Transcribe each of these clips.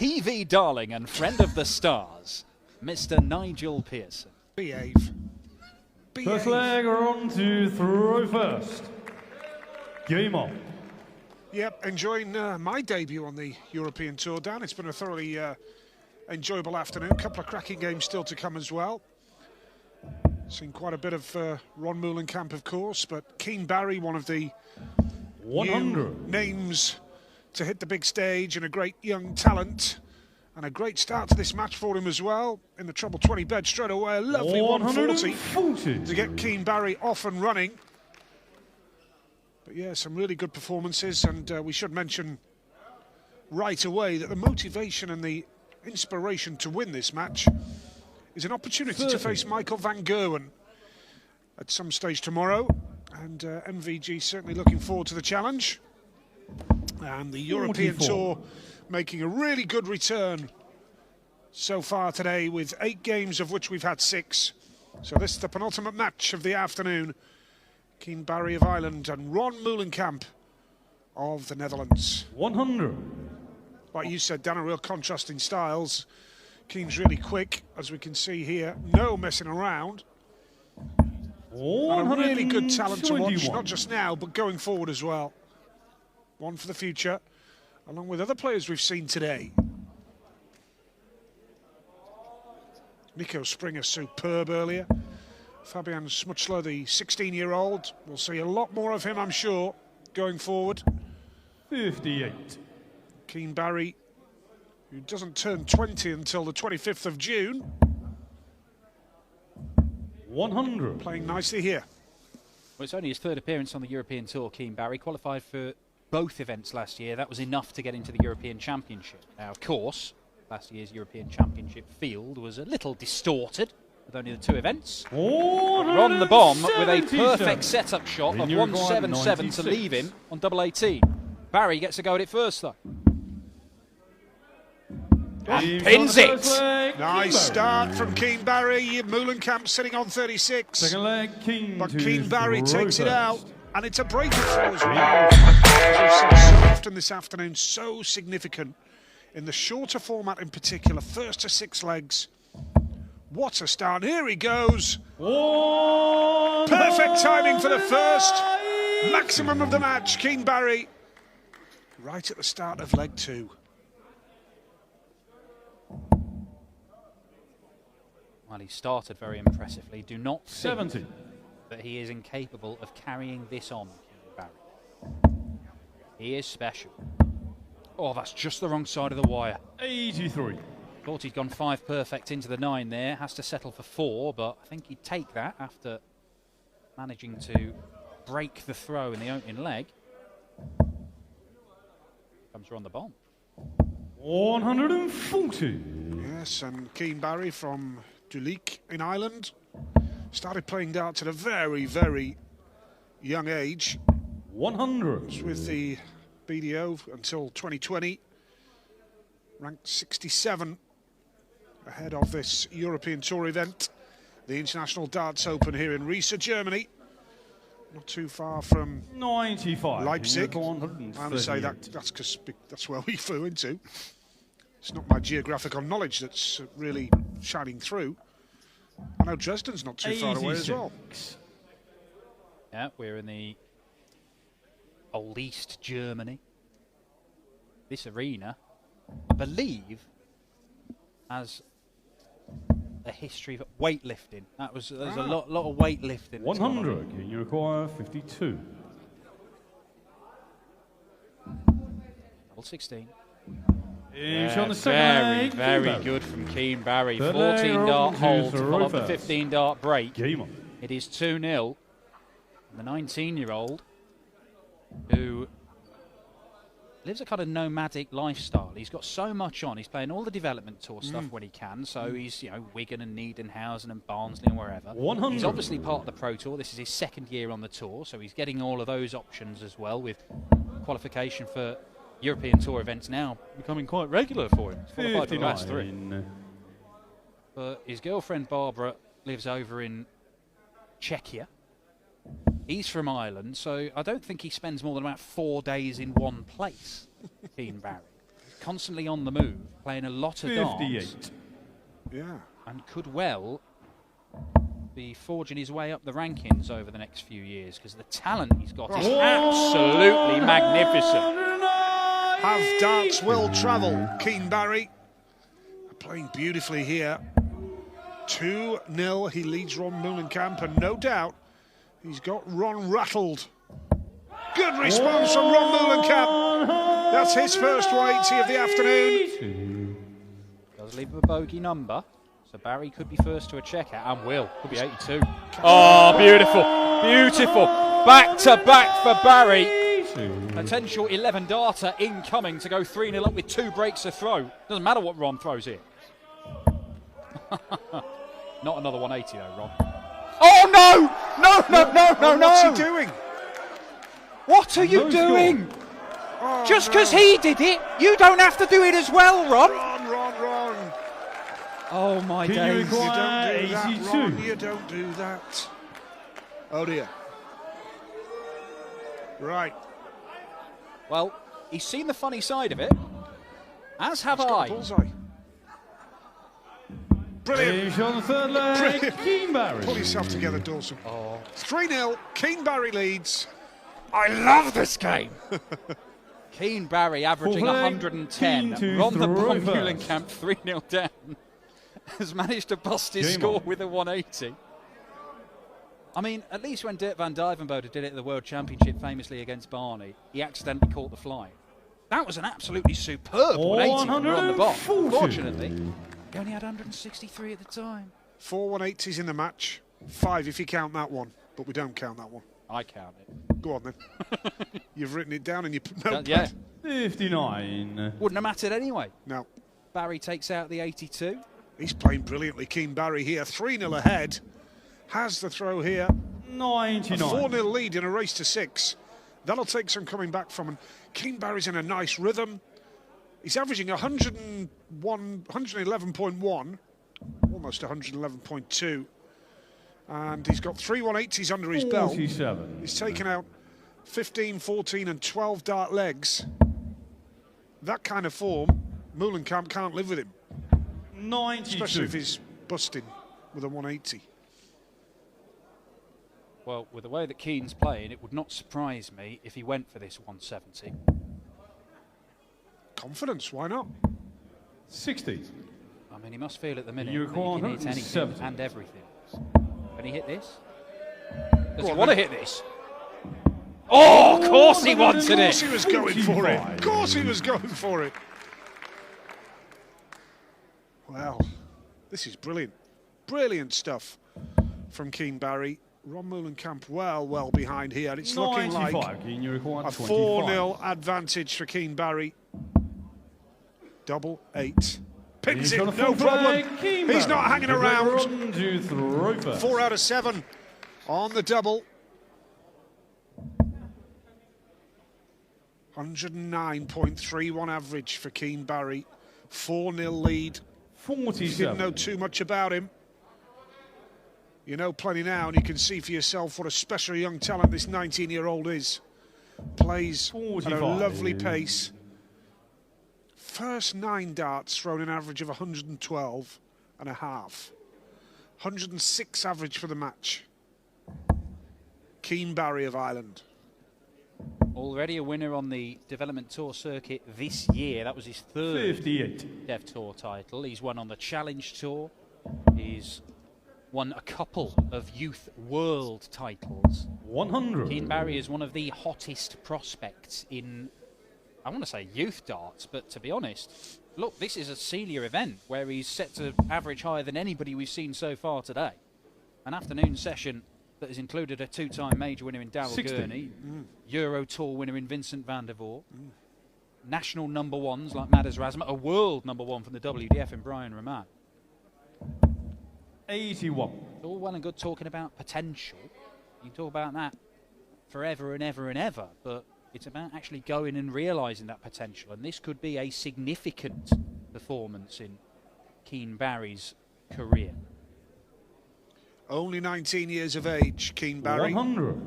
TV darling and friend of the stars, Mr. Nigel Pearson. Behave. First leg are on to throw first. Game on. Yep, enjoying my debut on the European Tour, Dan. It's been a thoroughly enjoyable afternoon. A couple of cracking games still to come as well. Seen quite a bit of Ron Meulenkamp, of course, but Keane Barry, one of the 100 names to hit the big stage, and a great young talent. And a great start to this match for him as well. In the treble 20 bed straight away, a lovely 140 to get Keane Barry off and running. But yeah, some really good performances, and we should mention right away that the motivation and the inspiration to win this match is an opportunity to face Michael van Gerwen at some stage tomorrow, and MVG certainly looking forward to the challenge. And the European Tour making a really good return so far today, with 8 games of which we've had 6. So this is the penultimate match of the afternoon. Keane Barry of Ireland and Ron Meulenkamp of the Netherlands. 100. Like you said, Dan, a real contrast in styles. Keane's really quick, as we can see here. No messing around. And a really good talent to watch, not just now, but going forward as well. One for the future, along with other players we've seen today. Nico Springer, superb earlier. Fabian Smuchler, the 16-year-old. We'll see a lot more of him, I'm sure, going forward. 58. Keane Barry, who doesn't turn 20 until the 25th of June. 100. Playing nicely here. Well, it's only his 3rd appearance on the European Tour, Keane Barry. Qualified for both events last year. That was enough to get into the European Championship. Now, of course, last year's European Championship field was a little distorted with only the 2 events. Ron the Bomb with a perfect setup shot of 177 to leave him on double 18. Barry gets a go at it first, though. And pins it. Nice start from Keane Barry. Meulenkamp sitting on 36. Second leg, Keane. But Keane Barry takes it out, and it's a breaking throw as well. As we've said so often this afternoon, so significant in the shorter format in particular. First to 6 legs. What a start. Here he goes. Perfect timing for the first. Maximum of the match. Keane Barry right at the start of leg 2. Well, he started very impressively. Do not think 70. that he is incapable of carrying this on, Keane Barry. He is special. Oh, that's just the wrong side of the wire. 83. Thought he'd gone 5 perfect into the 9 there. Has to settle for 4, but I think he'd take that after managing to break the throw in the opening leg. Comes Ron the Bomb. 140. Yes, and Keane Barry from Duleek in Ireland started playing darts at a very, very young age. 100. With the BDO until 2020. Ranked 67 ahead of this European Tour event. The International Darts Open here in Riesa, Germany. Not too far from 95. Leipzig. I would say that's because that's where we flew into. It's not my geographical knowledge that's really shining through. I know Dresden's not too far away as well. Yeah, we're in the old East Germany. This arena, I believe, has a history of weightlifting. There's a lot of weightlifting. 100. Can you require 52? Double 16. On the second very good from Keane Barry. 14 dart hold to follow up the 15 dart break. Game on. It is 2-0. The 19-year-old who lives a kind of nomadic lifestyle. He's got so much on. He's playing all the development tour stuff when he can. So he's, Wigan and Niedenhausen and Barnsley and wherever. 100. He's obviously part of the Pro Tour. This is his 2nd year on the tour, so he's getting all of those options as well, with qualification for European Tour events now becoming quite regular for him. He's qualified for the last 3. But his girlfriend Barbara lives over in Czechia. He's from Ireland, so I don't think he spends more than about 4 days in one place, Keane Barry. constantly on the move, playing a lot of darts. 58. Yeah. And could well be forging his way up the rankings over the next few years, because the talent he's got is absolutely magnificent. Have darts will travel. Keane Barry playing beautifully here. 2-0, he leads Ron Meulenkamp, and no doubt he's got Ron rattled. Good response from Ron Meulenkamp. That's his first 180 of the afternoon. Does leave a bogey number, so Barry could be first to a checkout, and will. Could be 82. Oh, beautiful, beautiful. Back to back for Barry. Potential 11 darter incoming to go 3-0 up with 2 breaks to throw. Doesn't matter what Ron throws here. Not another 180 though, Ron. Oh no! No! What's he doing? What are you doing? Oh, Just because he did it, you don't have to do it as well, Ron. Ron. Oh my Can you days. You require don't do that, 82? Ron. You don't do that. Oh dear. Right. Well, he's seen the funny side of it, as have He's got I. a bullseye. Brilliant. Finish on the third leg. Brilliant. Keane Barry. Pull yourself together, Dawson. Oh. 3-0, Keane Barry leads. I love this game. Keane Barry averaging Full leg, 110. Keane to Ron the throw Bomb first. Meulenkamp 3-0 down. Has managed to bust his Game score on. with a 180. I mean, at least when Dirk van Dijvenbode did it at the World Championship famously against Barney, he accidentally caught the fly. That was an absolutely superb 180 from Ron the Bomb. 140. Unfortunately, he only had 163 at the time. 4 180s in the match. 5 if you count that one, but we don't count that one. I count it. Go on then. You've written it down in your notepad. Yeah. 59. Wouldn't have mattered anyway. No. Barry takes out the 82. He's playing brilliantly, Keane Barry here. 3-0 ahead. Has the throw here. A 99. 4-0 lead in a race to 6. That'll take some coming back from. And Keane Barry's in a nice rhythm. He's averaging 111.1, almost 111.2. And he's got 3 180s under his belt. 47. He's taken out 15, 14 and 12 dart legs. That kind of form, Meulenkamp can't live with him. 92. Especially if he's busting with a 180. Well, with the way that Keane's playing, it would not surprise me if he went for this 170. Confidence, why not? 60. I mean, he must feel at the minute You that he require can hit anything 170. and everything. Can he hit this? Does Go he on, want to then. hit this? Oh, of course he wanted Of it! course he was going for it. 45. Of course he was going for it. Well, this is brilliant. Brilliant stuff from Keane Barry. Ron Meulenkamp well behind here. It's looking like 95. Keane, you require a 25. 4-0 advantage for Keane Barry. Double 8. Pins He's it, got a no full problem. flag. Keane He's not Barry. hanging around. Run to throw first. 4 out of 7 on the double. 109.31 average for Keane Barry. 4-0 lead. 47. Didn't know too much about him. You know plenty now, and you can see for yourself what a special young talent this 19-year-old is. Plays at a 45. lovely pace. First 9 darts thrown an average of 112 and a half. 106 average for the match. Keane Barry of Ireland. Already a winner on the Development Tour circuit this year. That was his third 58. Dev Tour title. He's won on the Challenge Tour. He's won a couple of Youth World titles. 100. Keane Barry is one of the hottest prospects in, I want to say youth darts, but to be honest, look, this is a senior event where he's set to average higher than anybody we've seen so far today. An afternoon session that has included a 2-time major winner in Darryl 60. Gurney, Euro Tour winner in Vincent van der Voort, national number ones like Madders Razma, a world number one from the WDF in Brian Raman. 81. It's all well and good talking about potential. You can talk about that forever and ever and ever, but it's about actually going and realising that potential. And this could be a significant performance in Keane Barry's career. Only 19 years of age, Keane Barry. 100.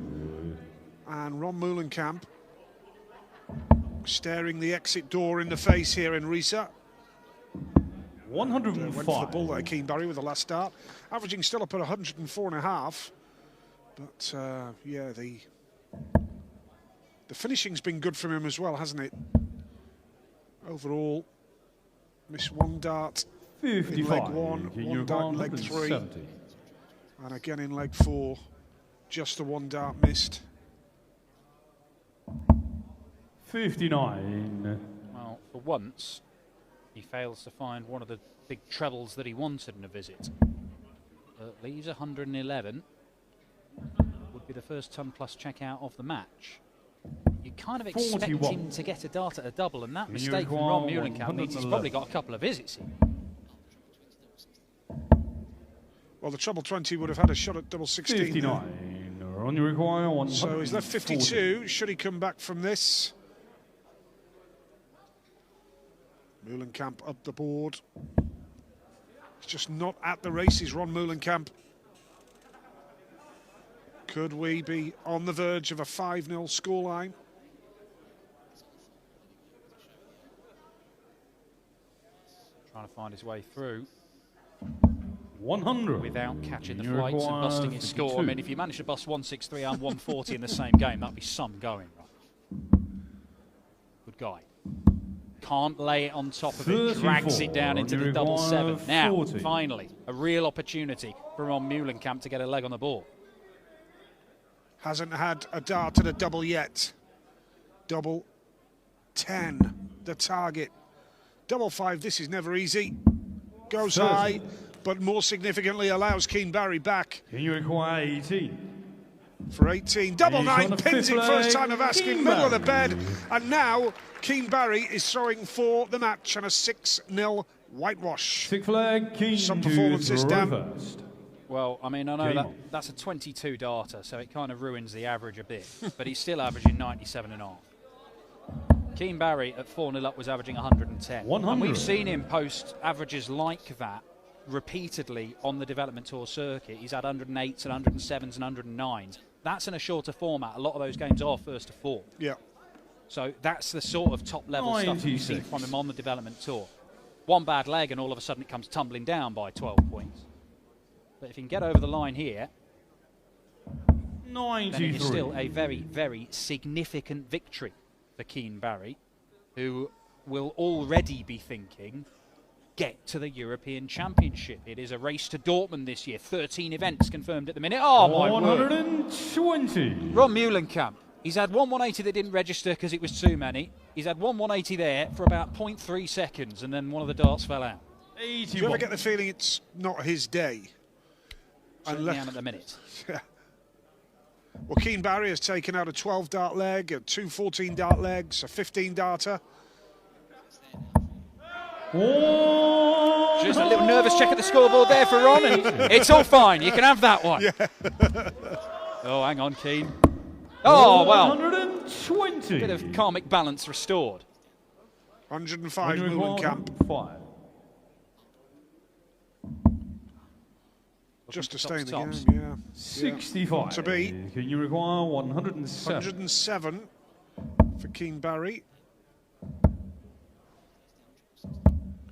And Ron Meulenkamp Staring the exit door in the face here in Risa. 105. Went for the ball there, Keane Barry, with the last start. Averaging still up at 104.5. But, yeah, the finishing's been good from him as well, hasn't it? Overall, missed one dart 55. in leg one dart in leg 3. 170. And again in leg 4, just the one dart missed. 59. Well, for once, he fails to find one of the big trebles that he wanted in a visit. Leaves 111. Would be the first ton-plus checkout of the match. You kind of expect 41. him to get a dart at a double, and that You mistake from require Ron Meulenkamp means he's probably 111. got a couple of visits here. Well, the treble 20 would have had a shot at double 16. 59. On you require 140. So he's left 52. Should he come back from this? Meulenkamp up the board. He's just not at the races, Ron Meulenkamp. Could we be on the verge of a 5-0 scoreline? Trying to find his way through 100. without catching the You flights and require busting his score. I 52. mean, if you manage to bust 163 and 140 in the same game, that'd be some going, right? Good guy. Can't lay it on top of it, drags it down into the double 7. Now, 40. finally, a real opportunity for Ron Meulenkamp to get a leg on the ball. Hasn't had a dart at a double yet. Double 10, the target. Double 5, this is never easy. Goes 30. high, but more significantly allows Keane Barry back You require 18. for 18. Double He's 9, on the pins fifth it first leg, time of asking, Keane middle of the Barry. bed. And now Keane Barry is throwing for the match and a 6-0 whitewash. Sixth flag, Keane Some to performances, throw Dan. first. Well, I mean, I know Game that on. that's a 22 darter, so it kind of ruins the average a bit. But he's still averaging 97.5. Keane Barry at 4-0 up was averaging 110. 100. And we've seen him post averages like that repeatedly on the development tour circuit. He's had 108s and 107s and 109s. That's in a shorter format. A lot of those games are first to four. Yeah. So that's the sort of top level stuff that we've seen 96. from him on the development tour. One bad leg and all of a sudden it comes tumbling down by 12 points. But if he can get over the line here, then it 93. is still a very, very significant victory for Keane Barry, who will already be thinking, get to the European Championship. It is a race to Dortmund this year. 13 events confirmed at the minute. Oh, my word. 120. Ron Meulenkamp. He's had one 180 that didn't register because it was too many. He's had one 180 there for about 0.3 seconds, and then one of the darts fell out. 81. Do you ever get the feeling it's not his day? Certainly am at the minute. Well, Keane Barry has taken out a 12-dart leg, a 2 14-dart legs, a 15-darter. Just a little nervous check at the scoreboard there for Ron, and it's all fine. You can have that one. Oh, hang on, Keane. Oh, well. 120. Bit of karmic balance restored. 105 Meulenkamp. 5. Just to Tops, stay in the tops. game, yeah. 65. To be. Can you require 107? 107 for Keane Barry.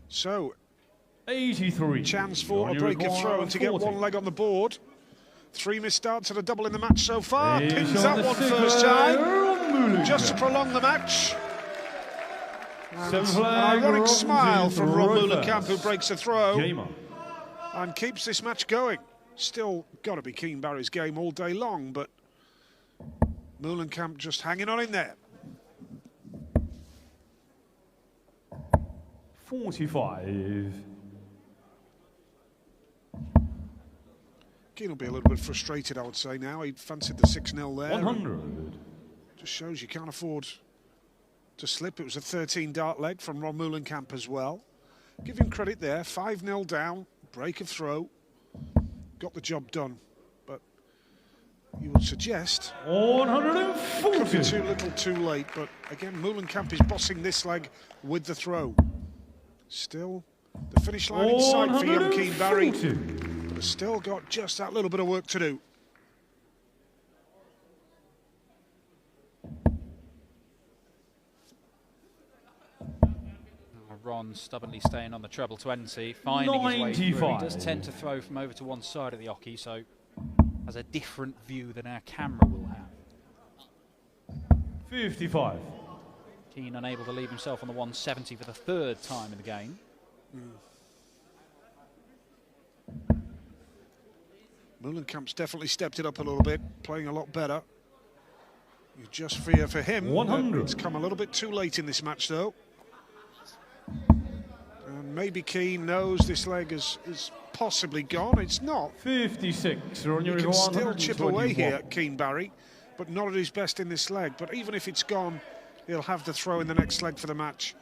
So, 83. chance for Can a you break of require throw and to get 40? one leg on the board. 3 missed starts and a double in the match so far. He's Pins on that the one sixth first flag, time, Meulenkamp. just to prolong the match. And Seventh an flag, ironic Ron smile to from Ron throw Meulenkamp, who first. breaks a throw Game on. and keeps this match going. Still got to be Keane Barry's game all day long, but Meulenkamp just hanging on in there. 45. Keane will be a little bit frustrated, I would say, now. He fancied the 6-0 there. 100. Just shows you can't afford to slip. It was a 13-dart leg from Ron Meulenkamp as well. Give him credit there. 5-0 down, break of throw. Got the job done. But you would suggest 140. could be too little too late. But again, Meulenkamp is bossing this leg with the throw. Still the finish line in sight for young Keane Barry. 140. But has still got just that little bit of work to do. Ron stubbornly staying on the treble 20, finding his way through. He does tend to throw from over to one side of the oche, so has a different view than our camera will have. 55. Keane unable to leave himself on the 170 for the third time in the game. Meulenkamp's definitely stepped it up a little bit, playing a lot better. You just fear for him. 100. It's come a little bit too late in this match, though. And maybe Keane knows this leg is possibly gone. It's not. 56. He can still chip away here at Keane Barry, but not at his best in this leg. But even if it's gone, he'll have to throw in the next leg for the match.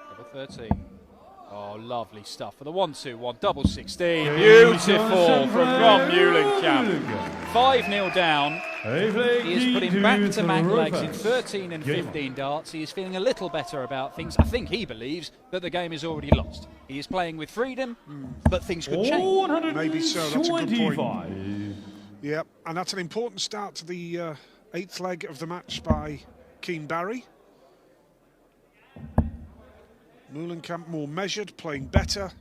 Number 13. Oh, lovely stuff for the 1-2-1, double 16. Beautiful from Ron Meulenkamp. 5-0 down. He is putting back-to-back legs in 13 and 15 darts. He is feeling a little better about things. I think he believes that the game is already lost. He is playing with freedom, but things could change. Maybe so, that's a good point. Yeah, and that's an important start to the 8th leg of the match by Keane Barry. Meulenkamp more measured, playing better,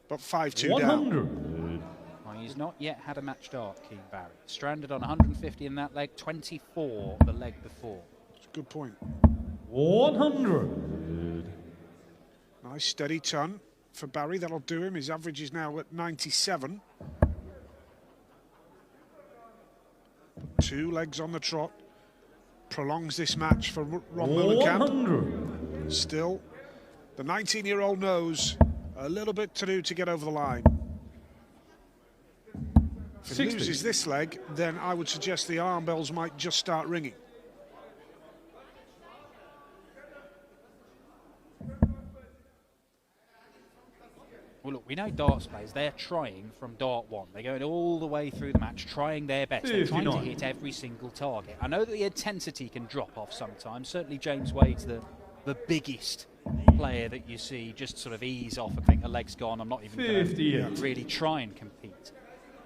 but 5-2 down. Well, he's not yet had a match dart, Keane Barry. Stranded on 150 in that leg, 24 the leg before. That's a good point. 100. Nice steady ton for Barry, that'll do him. His average is now at 97. 2 legs on the trot. Prolongs this match for Ron Meulenkamp. Still, the 19-year-old knows a little bit to do to get over the line. If he loses this leg, then I would suggest the alarm bells might just start ringing. Well, look, we know darts players, they're trying from dart 1. They're going all the way through the match, trying their best. They're trying to hit every single target. I know that the intensity can drop off sometimes. Certainly James Wade's the biggest player that you see just sort of ease off and think a leg's gone, I'm not even going to really try and compete.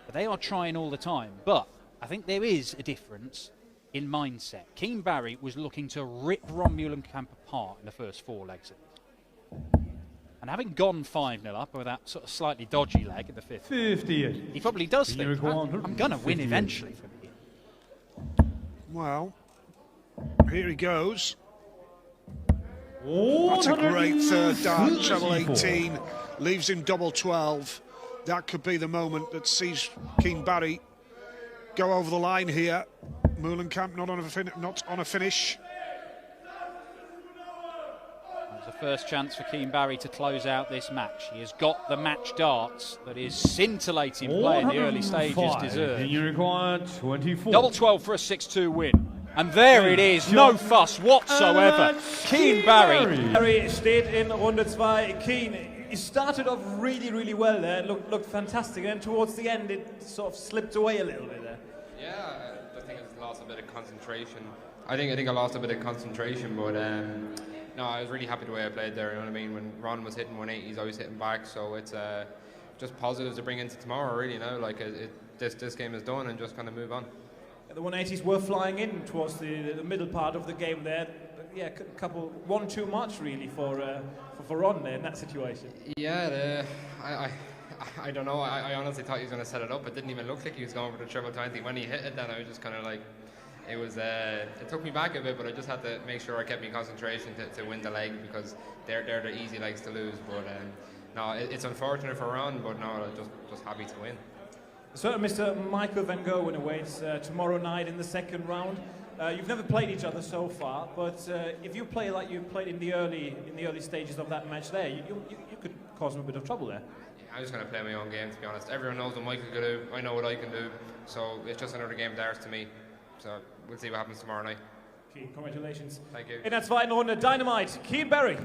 But they are trying all the time. But I think there is a difference in mindset. Keane Barry was looking to rip Ron Meulenkamp apart in the first 4 legs of it. And having gone 5-0 up with that sort of slightly dodgy leg in the 5th, 58. he probably does think, I'm going to win eventually from here. Well, here he goes. That's a great third dart, treble 18, leaves him double 12. That could be the moment that sees Keane Barry go over the line here. Meulenkamp not on a finish. That's the first chance for Keane Barry to close out this match. He has got the match darts that his scintillating play in the early stages deserved. You require 24. Double 12 for a 6-2 win. And there it is, no fuss whatsoever. Keane Barry. Barry steht in Runde 2. Keane, he started off really, really well there. Looked fantastic. And towards the end, it sort of slipped away a little bit there. Yeah, I think it's lost a bit of concentration. I think I lost a bit of concentration, but no, I was really happy the way I played there. You know what I mean? When Ron was hitting 180, he's always hitting back. So it's just positives to bring into tomorrow. Really, you know, like this game is done, and just kind of move on. The 180s were flying in towards the middle part of the game there. Yeah, one too much really for Ron there in that situation. Yeah, I don't know. I honestly thought he was going to set it up. It didn't even look like he was going for the treble 20. When he hit it, then I was just kind of like, it took me back a bit, but I just had to make sure I kept my concentration to win the leg, because they're the easy legs to lose. But no, it's unfortunate for Ron, but no, just happy to win. So, Mr. Michael van Gerwen awaits tomorrow night in the 2nd round. You've never played each other so far, but if you play like you played in the early stages of that match there, you could cause him a bit of trouble there. Yeah, I'm just going to play my own game, to be honest. Everyone knows what Michael can do. I know what I can do. So it's just another game of darts to me. So we'll see what happens tomorrow night. Keane, congratulations. Thank you. In der 2. Runde Dynamite, Keane Barry.